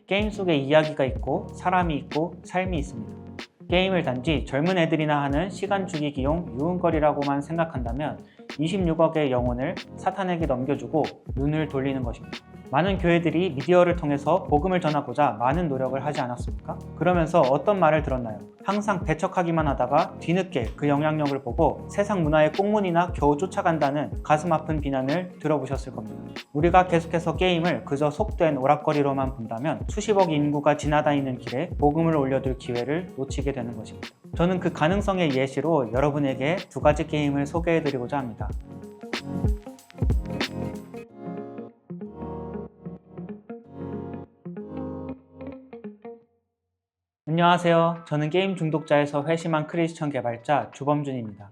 게임 속에 이야기가 있고 사람이 있고 삶이 있습니다. 게임을 단지 젊은 애들이나 하는 시간 죽이기용 유흥거리라고만 생각한다면 26억의 영혼을 사탄에게 넘겨주고 눈을 돌리는 것입니다. 많은 교회들이 미디어를 통해서 복음을 전하고자 많은 노력을 하지 않았습니까? 그러면서 어떤 말을 들었나요? 항상 배척하기만 하다가 뒤늦게 그 영향력을 보고 세상 문화의 꽁무니나 겨우 쫓아간다는 가슴 아픈 비난을 들어보셨을 겁니다. 우리가 계속해서 게임을 그저 속된 오락거리로만 본다면 수십억 인구가 지나다니는 길에 복음을 올려둘 기회를 놓치게 되는 것입니다. 저는 그 가능성의 예시로 여러분에게 두 가지 게임을 소개해드리고자 합니다. 안녕하세요. 저는 게임 중독자에서 회심한 크리스천 개발자 주범준입니다.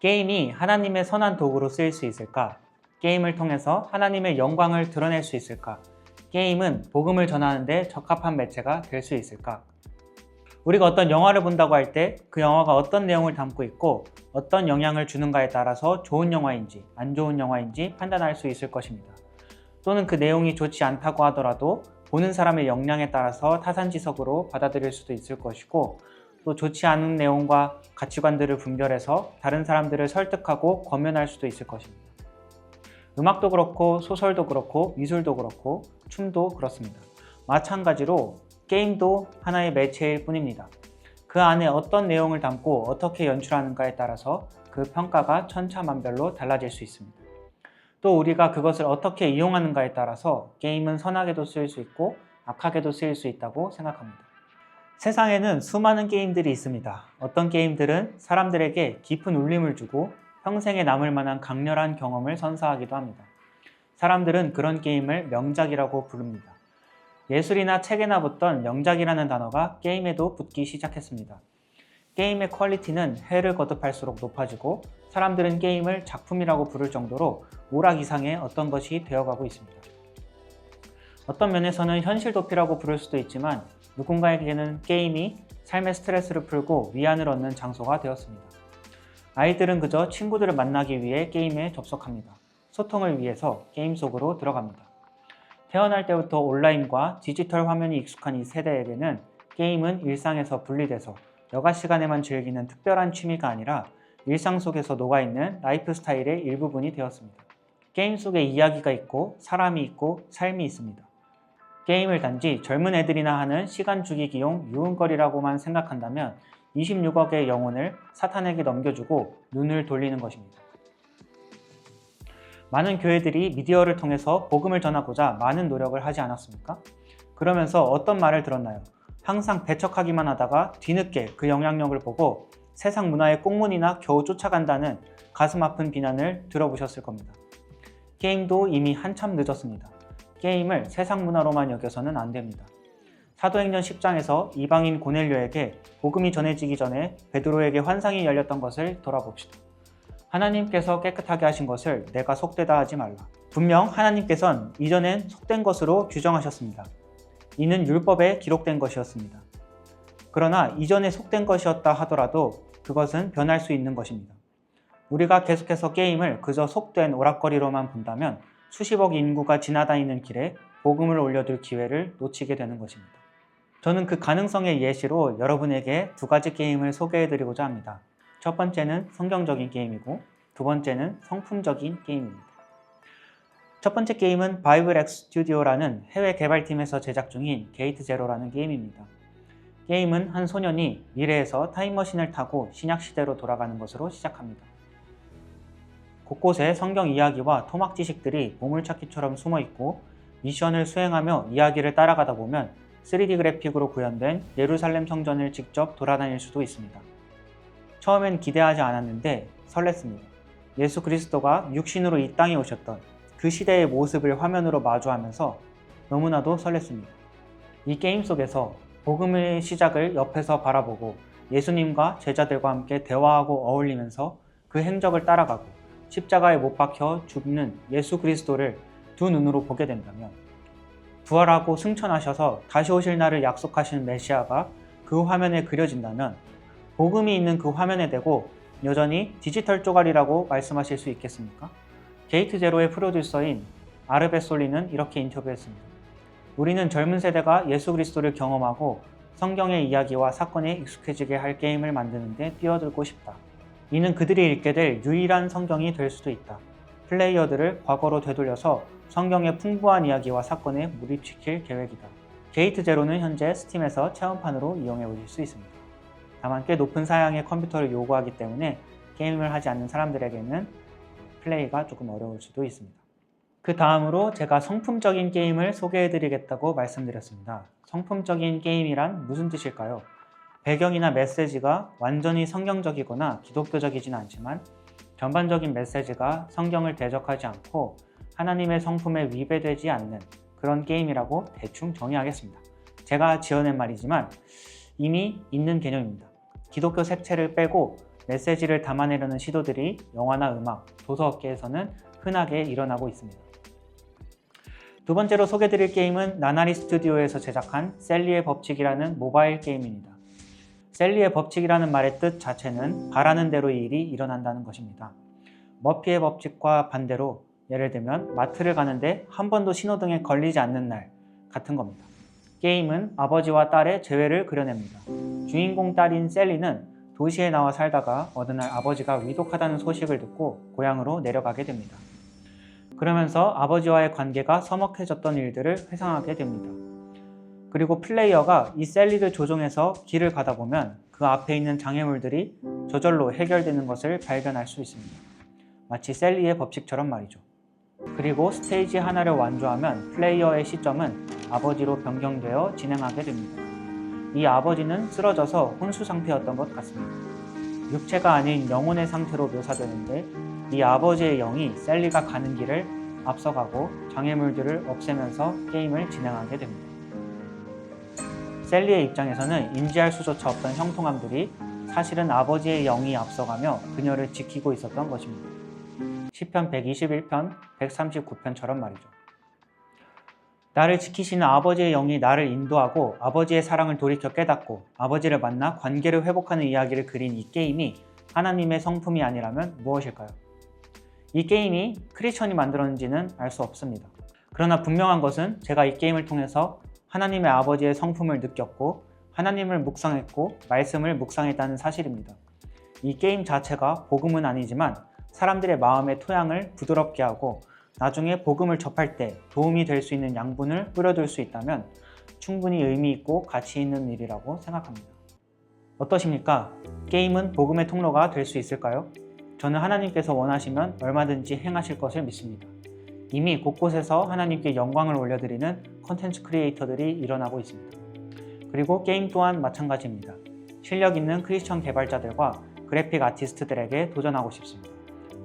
게임이 하나님의 선한 도구로 쓰일 수 있을까? 게임을 통해서 하나님의 영광을 드러낼 수 있을까? 게임은 복음을 전하는 데 적합한 매체가 될 수 있을까? 우리가 어떤 영화를 본다고 할 때 그 영화가 어떤 내용을 담고 있고 어떤 영향을 주는가에 따라서 좋은 영화인지 안 좋은 영화인지 판단할 수 있을 것입니다. 또는 그 내용이 좋지 않다고 하더라도 보는 사람의 역량에 따라서 타산지석으로 받아들일 수도 있을 것이고, 또 좋지 않은 내용과 가치관들을 분별해서 다른 사람들을 설득하고 권면할 수도 있을 것입니다. 음악도 그렇고 소설도 그렇고 미술도 그렇고 춤도 그렇습니다. 마찬가지로 게임도 하나의 매체일 뿐입니다. 그 안에 어떤 내용을 담고 어떻게 연출하는가에 따라서 그 평가가 천차만별로 달라질 수 있습니다. 또 우리가 그것을 어떻게 이용하는가에 따라서 게임은 선하게도 쓰일 수 있고 악하게도 쓰일 수 있다고 생각합니다. 세상에는 수많은 게임들이 있습니다. 어떤 게임들은 사람들에게 깊은 울림을 주고 평생에 남을 만한 강렬한 경험을 선사하기도 합니다. 사람들은 그런 게임을 명작이라고 부릅니다. 예술이나 책에나 붙던 명작이라는 단어가 게임에도 붙기 시작했습니다. 게임의 퀄리티는 해를 거듭할수록 높아지고 사람들은 게임을 작품이라고 부를 정도로 오락 이상의 어떤 것이 되어가고 있습니다. 어떤 면에서는 현실 도피라고 부를 수도 있지만 누군가에게는 게임이 삶의 스트레스를 풀고 위안을 얻는 장소가 되었습니다. 아이들은 그저 친구들을 만나기 위해 게임에 접속합니다. 소통을 위해서 게임 속으로 들어갑니다. 태어날 때부터 온라인과 디지털 화면이 익숙한 이 세대에게는 게임은 일상에서 분리돼서 여가 시간에만 즐기는 특별한 취미가 아니라 일상 속에서 녹아있는 라이프 스타일의 일부분이 되었습니다. 게임 속에 이야기가 있고 사람이 있고 삶이 있습니다. 게임을 단지 젊은 애들이나 하는 시간 죽이기용 유흥거리라고만 생각한다면 26억의 영혼을 사탄에게 넘겨주고 눈을 돌리는 것입니다. 많은 교회들이 미디어를 통해서 복음을 전하고자 많은 노력을 하지 않았습니까? 그러면서 어떤 말을 들었나요? 항상 배척하기만 하다가 뒤늦게 그 영향력을 보고 세상 문화의 꽁무니나 겨우 쫓아간다는 가슴 아픈 비난을 들어보셨을 겁니다. 게임도 이미 한참 늦었습니다. 게임을 세상 문화로만 여겨서는 안 됩니다. 사도행전 10장에서 이방인 고넬료에게 복음이 전해지기 전에 베드로에게 환상이 열렸던 것을 돌아봅시다. 하나님께서 깨끗하게 하신 것을 내가 속되다 하지 말라. 분명 하나님께서는 이전엔 속된 것으로 규정하셨습니다. 이는 율법에 기록된 것이었습니다. 그러나 이전에 속된 것이었다 하더라도 그것은 변할 수 있는 것입니다. 우리가 계속해서 게임을 그저 속된 오락거리로만 본다면 수십억 인구가 지나다니는 길에 복음을 올려둘 기회를 놓치게 되는 것입니다. 저는 그 가능성의 예시로 여러분에게 두 가지 게임을 소개해드리고자 합니다. 첫 번째는 성경적인 게임이고 두 번째는 성품적인 게임입니다. 첫 번째 게임은 바이블X 스튜디오라는 해외 개발팀에서 제작 중인 게이트 제로라는 게임입니다. 게임은 한 소년이 미래에서 타임머신을 타고 신약시대로 돌아가는 것으로 시작합니다. 곳곳에 성경 이야기와 토막 지식들이 보물찾기처럼 숨어있고 미션을 수행하며 이야기를 따라가다 보면 3D 그래픽으로 구현된 예루살렘 성전을 직접 돌아다닐 수도 있습니다. 처음엔 기대하지 않았는데 설렜습니다. 예수 그리스도가 육신으로 이 땅에 오셨던 그 시대의 모습을 화면으로 마주하면서 너무나도 설렜습니다. 이 게임 속에서 복음의 시작을 옆에서 바라보고 예수님과 제자들과 함께 대화하고 어울리면서 그 행적을 따라가고 십자가에 못 박혀 죽는 예수 그리스도를 두 눈으로 보게 된다면, 부활하고 승천하셔서 다시 오실 날을 약속하신 메시아가 그 화면에 그려진다면 복음이 있는 그 화면에 대고 여전히 디지털 쪼가리라고 말씀하실 수 있겠습니까? 게이트 제로의 프로듀서인 아르베솔리는 이렇게 인터뷰했습니다. 우리는 젊은 세대가 예수 그리스도를 경험하고 성경의 이야기와 사건에 익숙해지게 할 게임을 만드는 데 뛰어들고 싶다. 이는 그들이 읽게 될 유일한 성경이 될 수도 있다. 플레이어들을 과거로 되돌려서 성경의 풍부한 이야기와 사건에 몰입시킬 계획이다. 게이트 제로는 현재 스팀에서 체험판으로 이용해 보실 수 있습니다. 다만 꽤 높은 사양의 컴퓨터를 요구하기 때문에 게임을 하지 않는 사람들에게는 플레이가 조금 어려울 수도 있습니다. 그 다음으로 제가 성품적인 게임을 소개해 드리겠다고 말씀드렸습니다. 성품적인 게임이란 무슨 뜻일까요? 배경이나 메시지가 완전히 성경적이거나 기독교적이진 않지만 전반적인 메시지가 성경을 대적하지 않고 하나님의 성품에 위배되지 않는 그런 게임이라고 대충 정의하겠습니다. 제가 지어낸 말이지만 이미 있는 개념입니다. 기독교 색채를 빼고 메시지를 담아내려는 시도들이 영화나 음악, 도서업계에서는 흔하게 일어나고 있습니다. 두 번째로 소개드릴 게임은 나나리 스튜디오에서 제작한 셀리의 법칙이라는 모바일 게임입니다. 셀리의 법칙이라는 말의 뜻 자체는 바라는 대로의 일이 일어난다는 것입니다. 머피의 법칙과 반대로 예를 들면 마트를 가는데 한 번도 신호등에 걸리지 않는 날 같은 겁니다. 게임은 아버지와 딸의 재회를 그려냅니다. 주인공 딸인 셀리는 도시에 나와 살다가 어느 날 아버지가 위독하다는 소식을 듣고 고향으로 내려가게 됩니다. 그러면서 아버지와의 관계가 서먹해졌던 일들을 회상하게 됩니다. 그리고 플레이어가 이 셀리를 조종해서 길을 가다 보면 그 앞에 있는 장애물들이 저절로 해결되는 것을 발견할 수 있습니다. 마치 셀리의 법칙처럼 말이죠. 그리고 스테이지 하나를 완주하면 플레이어의 시점은 아버지로 변경되어 진행하게 됩니다. 이 아버지는 쓰러져서 혼수 상태였던 것 같습니다. 육체가 아닌 영혼의 상태로 묘사되는데 이 아버지의 영이 셀리가 가는 길을 앞서가고 장애물들을 없애면서 게임을 진행하게 됩니다. 셀리의 입장에서는 인지할 수조차 없던 형통함들이 사실은 아버지의 영이 앞서가며 그녀를 지키고 있었던 것입니다. 시편 121편, 139편처럼 말이죠. 나를 지키시는 아버지의 영이 나를 인도하고 아버지의 사랑을 돌이켜 깨닫고 아버지를 만나 관계를 회복하는 이야기를 그린 이 게임이 하나님의 성품이 아니라면 무엇일까요? 이 게임이 크리스천이 만들었는지는 알 수 없습니다. 그러나 분명한 것은 제가 이 게임을 통해서 하나님의 아버지의 성품을 느꼈고 하나님을 묵상했고 말씀을 묵상했다는 사실입니다. 이 게임 자체가 복음은 아니지만 사람들의 마음의 토양을 부드럽게 하고 나중에 복음을 접할 때 도움이 될 수 있는 양분을 뿌려둘 수 있다면 충분히 의미 있고 가치 있는 일이라고 생각합니다. 어떠십니까? 게임은 복음의 통로가 될 수 있을까요? 저는 하나님께서 원하시면 얼마든지 행하실 것을 믿습니다. 이미 곳곳에서 하나님께 영광을 올려드리는 컨텐츠 크리에이터들이 일어나고 있습니다. 그리고 게임 또한 마찬가지입니다. 실력 있는 크리스천 개발자들과 그래픽 아티스트들에게 도전하고 싶습니다.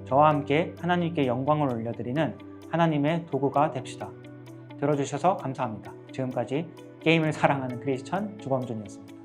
저와 함께 하나님께 영광을 올려드리는 하나님의 도구가 됩시다. 들어주셔서 감사합니다. 지금까지 게임을 사랑하는 크리스천 주범준이었습니다.